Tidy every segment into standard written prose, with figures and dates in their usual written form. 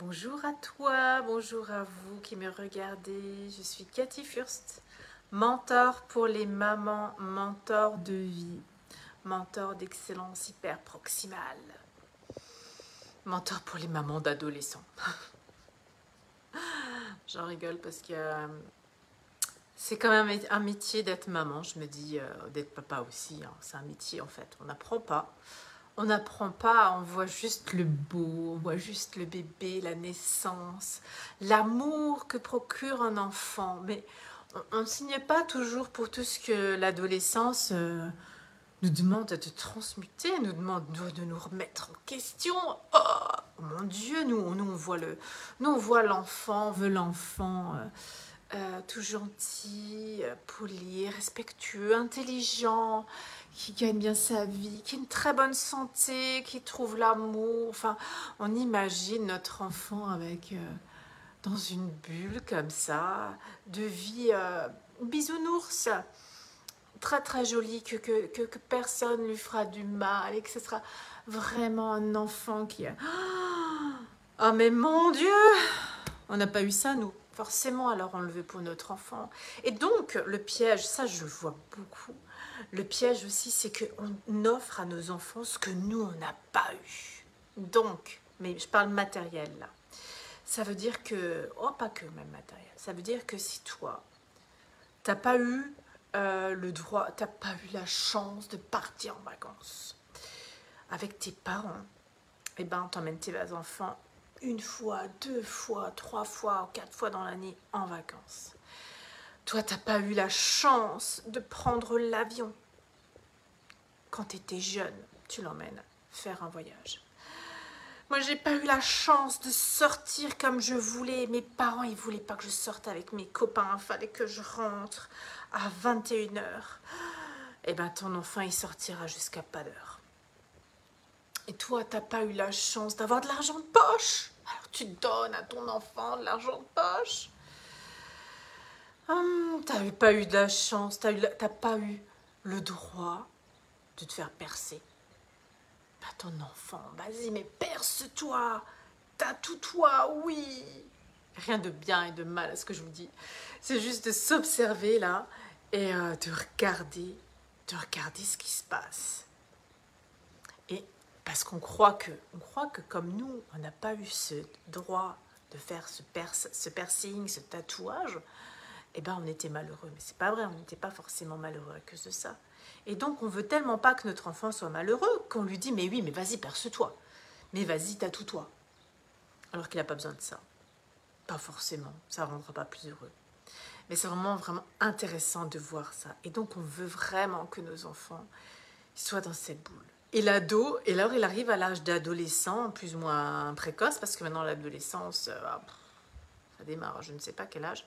Bonjour à toi, bonjour à vous qui me regardez. Je suis Cathy Furst, mentor pour les mamans, mentor de vie, mentor d'excellence hyper proximale, mentor pour les mamans d'adolescents. J'en rigole parce que c'est quand même un métier d'être maman. Je me dis d'être papa aussi, hein. C'est un métier en fait. On n'apprend pas. On n'apprend pas, on voit juste le beau, on voit juste le bébé, la naissance, l'amour que procure un enfant. Mais on ne signe pas toujours pour tout ce que l'adolescence nous demande de transmuter, nous demande de nous remettre en question. Oh mon Dieu, nous on voit l'enfant, on veut l'enfant tout gentil, poli, respectueux, intelligent, qui gagne bien sa vie, qui a une très bonne santé, qui trouve l'amour. Enfin, on imagine notre enfant avec dans une bulle comme ça, de vie bisounours, très très joli, que personne lui fera du mal et que ce sera vraiment un enfant qui a... Oh mais mon Dieu, on n'a pas eu ça nous. Forcément, alors on le veut pour notre enfant. Et donc, le piège, ça je le vois beaucoup. Le piège aussi, c'est qu'on offre à nos enfants ce que nous, on n'a pas eu. Donc, mais je parle matériel là. Ça veut dire que, oh pas que même matériel, ça veut dire que si toi, t'as pas eu le droit, t'as pas eu la chance de partir en vacances avec tes parents, eh ben t'emmènes tes enfants une fois, deux fois, trois fois, quatre fois dans l'année en vacances. Toi, t'as pas eu la chance de prendre l'avion. Quand tu étais jeune, tu l'emmènes faire un voyage. Moi, j'ai pas eu la chance de sortir comme je voulais. Mes parents, ils voulaient pas que je sorte avec mes copains. Il fallait que je rentre à 21h. Eh ben, ton enfant, il sortira jusqu'à pas d'heure. Et toi, t'as pas eu la chance d'avoir de l'argent de poche. Alors, tu donnes à ton enfant de l'argent de poche. T'as pas eu de la chance, t'as pas eu le droit de te faire percer. Bah, ton enfant, vas-y, mais perce-toi. T'as tout toi, oui. Rien de bien et de mal à ce que je vous dis. C'est juste de s'observer là et de regarder ce qui se passe. Et parce qu'on croit que comme nous, on n'a pas eu ce droit de faire ce piercing, ce tatouage, eh ben on était malheureux. Mais c'est pas vrai, on n'était pas forcément malheureux à cause de ça. Et donc on veut tellement pas que notre enfant soit malheureux qu'on lui dit mais oui, mais vas-y, perce-toi. Mais vas-y, tatoue-toi. Alors qu'il n'a pas besoin de ça. Pas forcément, ça ne rendra pas plus heureux. Mais c'est vraiment intéressant de voir ça. Et donc on veut vraiment que nos enfants soient dans cette boule. Et l'ado, et alors il arrive à l'âge d'adolescent, plus ou moins précoce, parce que maintenant l'adolescence, ça démarre à je ne sais pas quel âge.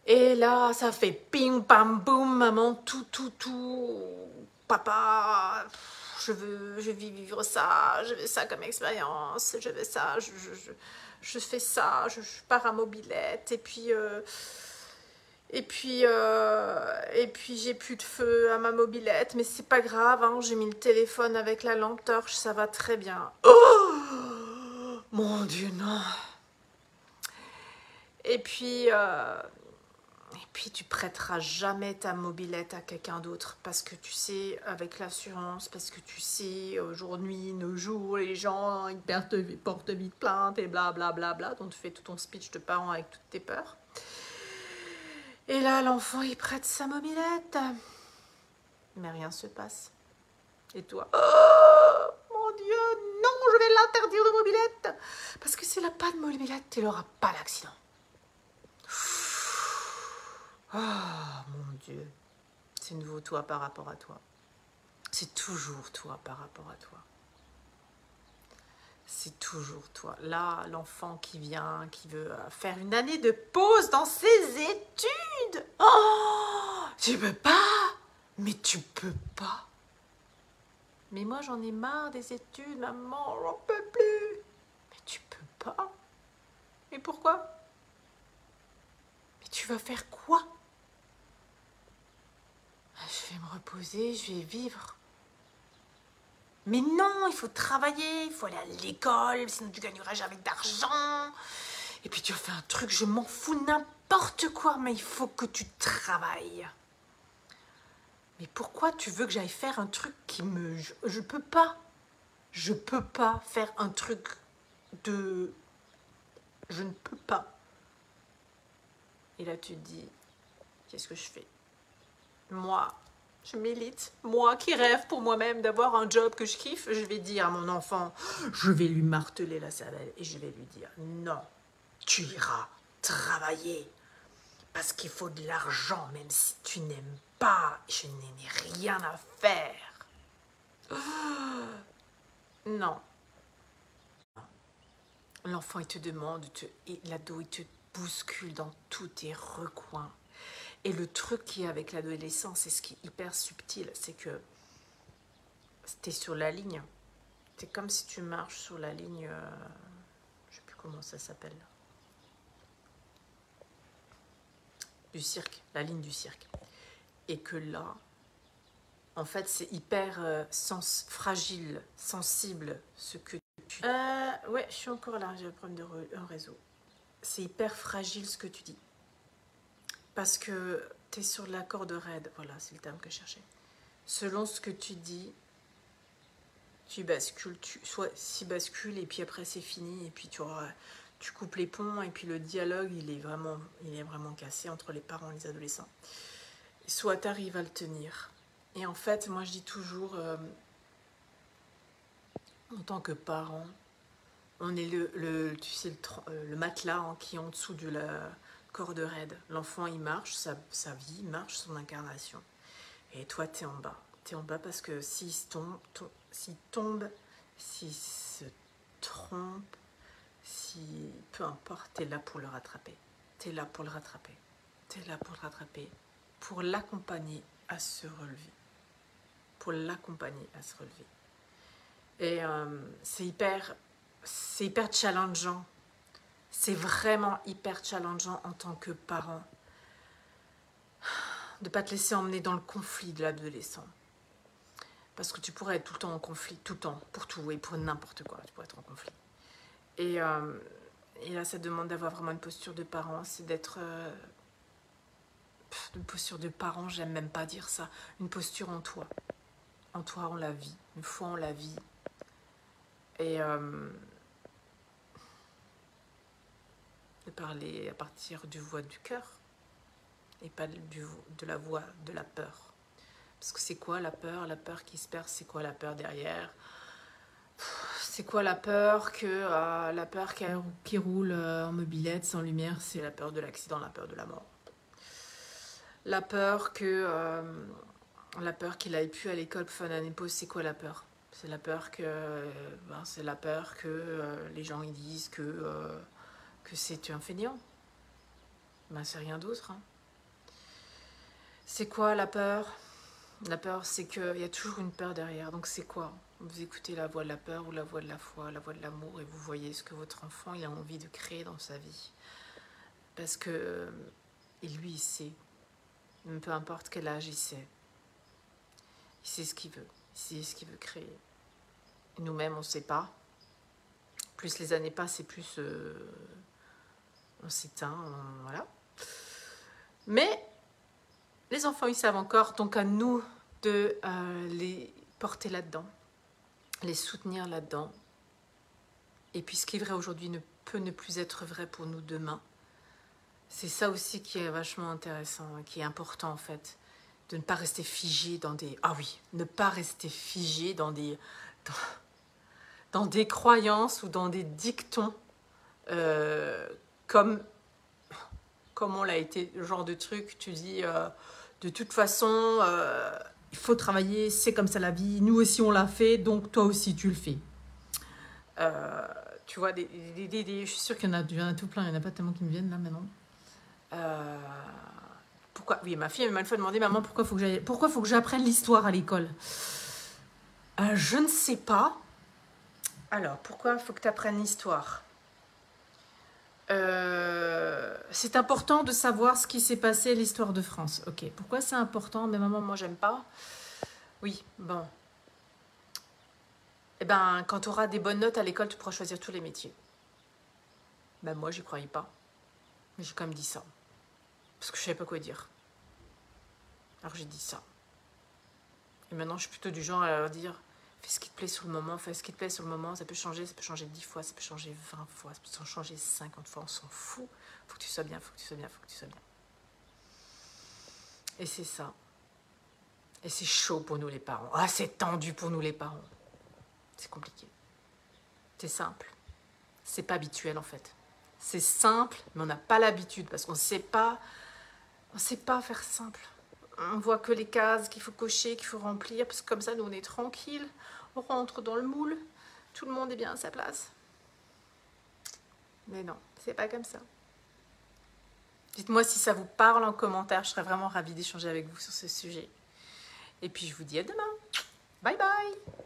Et là, ça fait ping, pam, boum, maman, tout, papa, je veux vivre ça, je veux ça comme expérience, je veux ça, je fais ça, je pars à mobilette, et puis j'ai plus de feu à ma mobilette, mais c'est pas grave, hein, j'ai mis le téléphone avec la lampe torche, ça va très bien. Oh mon Dieu, non. Et puis tu prêteras jamais ta mobilette à quelqu'un d'autre parce que tu sais, avec l'assurance, parce que tu sais, aujourd'hui, nos jours, les gens, ils portent vite plainte et blablabla. Donc tu fais tout ton speech de parents avec toutes tes peurs. Et là, l'enfant, il prête sa mobilette. Mais rien se passe. Et toi, oh mon Dieu, non, je vais l'interdire de mobilette. Parce que s'il n'a pas de mobilette, il n'aura pas d'accident. Ah, mon Dieu, c'est nouveau toi par rapport à toi. C'est toujours toi par rapport à toi. C'est toujours toi. Là, l'enfant qui vient, qui veut faire une année de pause dans ses études. Oh, tu peux pas. Mais tu peux pas. Mais moi, j'en ai marre des études, maman, j'en peux plus. Mais tu peux pas. Mais pourquoi? Mais tu vas faire quoi? Je vais me reposer, je vais vivre. Mais non, il faut travailler, il faut aller à l'école, sinon tu gagneras jamais d'argent. Et puis tu fais un truc, je m'en fous, n'importe quoi, mais il faut que tu travailles. Mais pourquoi tu veux que j'aille faire un truc qui me... Je peux pas. Je peux pas faire un truc de... Je ne peux pas. Et là tu te dis, qu'est-ce que je fais? Moi, je milite. Moi qui rêve pour moi-même d'avoir un job que je kiffe, je vais dire à mon enfant, je vais lui marteler la cervelle et je vais lui dire, non, tu iras travailler. Parce qu'il faut de l'argent, même si tu n'aimes pas. Je n'ai rien à faire. Non. L'enfant, il te demande, l'ado, il te bouscule dans tous tes recoins. Et le truc qui est avec l'adolescence, et ce qui est hyper subtil, c'est que tu es sur la ligne. C'est comme si tu marches sur la ligne, je ne sais plus comment ça s'appelle. Du cirque, la ligne du cirque. Et que là, en fait, c'est hyper fragile, sensible, ce que tu dis. Ouais, je suis encore là, j'ai un problème de réseau. C'est hyper fragile ce que tu dis. Parce que tu es sur la corde raide, voilà, c'est le terme que je cherchais. Selon ce que tu dis, tu bascules, soit si bascule et puis après c'est fini, et puis tu coupes les ponts, et puis le dialogue, il est vraiment cassé entre les parents et les adolescents. Soit tu arrives à le tenir. Et en fait, moi je dis toujours, en tant que parent, on est le matelas hein, qui est en dessous de la corde raide. L'enfant, il marche, sa vie, il marche, son incarnation. Et toi, tu es en bas. Tu es en bas parce que s'il tombe, s'il se trompe, peu importe, tu es là pour le rattraper. Tu es là pour le rattraper. Tu es là pour le rattraper, pour l'accompagner à se relever. Pour l'accompagner à se relever. Et c'est hyper challengeant. C'est vraiment hyper challengeant en tant que parent de ne pas te laisser emmener dans le conflit de l'adolescent. Parce que tu pourrais être tout le temps en conflit, tout le temps, pour tout et pour n'importe quoi, tu pourrais être en conflit. Et là, ça demande d'avoir vraiment une posture de parent, c'est d'être... une posture de parent, j'aime même pas dire ça, une posture en toi. En toi, on la vit, une fois on la vit. Et de parler à partir du voix du cœur et pas de la voix de la peur. Parce que c'est quoi la peur? La peur qui se perd, c'est quoi la peur derrière? C'est quoi la peur qui roule en mobilette sans lumière? C'est la peur de l'accident, la peur de la mort. La peur qu'il aille plus à l'école pour faire une année de pause, c'est quoi la peur? C'est la peur que les gens ils disent que c'est un fainéant. Ben, c'est rien d'autre. Hein. C'est quoi la peur? La peur, c'est qu'il y a toujours une peur derrière. Donc c'est quoi? Vous écoutez la voix de la peur ou la voix de la foi, la voix de l'amour, et vous voyez ce que votre enfant il a envie de créer dans sa vie. Parce que lui, il sait. Peu importe quel âge, il sait. Il sait ce qu'il veut. Il sait ce qu'il veut créer. Nous-mêmes, on ne sait pas. Plus les années passent, et plus on s'éteint. Voilà. Mais les enfants, ils savent encore. Donc à nous de les porter là-dedans. Les soutenir là-dedans. Et puis ce qui est vrai aujourd'hui ne peut ne plus être vrai pour nous demain. C'est ça aussi qui est vachement intéressant, qui est important en fait. De ne pas rester figé dans des... Ah oui, ne pas rester figé dans des croyances ou dans des dictons comme on l'a été, le genre de truc, tu dis de toute façon, il faut travailler, c'est comme ça la vie, nous aussi on l'a fait, donc toi aussi tu le fais. Tu vois, je suis sûre qu'il y en a tout plein, il n'y en a pas tellement qui me viennent là maintenant. Pourquoi? Oui, ma fille m'a une fois demandé, maman, pourquoi faut que j'apprenne l'histoire à l'école? Je ne sais pas. Alors, pourquoi il faut que tu apprennes l'histoire? C'est important de savoir ce qui s'est passé, l'histoire de France. Ok, pourquoi c'est important? Mais maman, moi, j'aime pas. Oui, bon. Eh ben, quand tu auras des bonnes notes à l'école, tu pourras choisir tous les métiers. Ben moi, j'y croyais pas. Mais j'ai quand même dit ça. Parce que je savais pas quoi dire. Alors j'ai dit ça. Et maintenant, je suis plutôt du genre à leur dire, fais ce qui te plaît sur le moment, fais ce qui te plaît sur le moment, ça peut changer 10 fois, ça peut changer 20 fois, ça peut changer 50 fois, on s'en fout. Faut que tu sois bien, faut que tu sois bien, faut que tu sois bien. Et c'est ça. Et c'est chaud pour nous les parents. Ah, c'est tendu pour nous les parents. C'est compliqué. C'est simple. C'est pas habituel en fait. C'est simple, mais on n'a pas l'habitude parce qu'on sait pas faire simple. On voit que les cases qu'il faut cocher, qu'il faut remplir, parce que comme ça, nous, on est tranquille. On rentre dans le moule. Tout le monde est bien à sa place. Mais non, c'est pas comme ça. Dites-moi si ça vous parle en commentaire. Je serais vraiment ravie d'échanger avec vous sur ce sujet. Et puis, je vous dis à demain. Bye bye!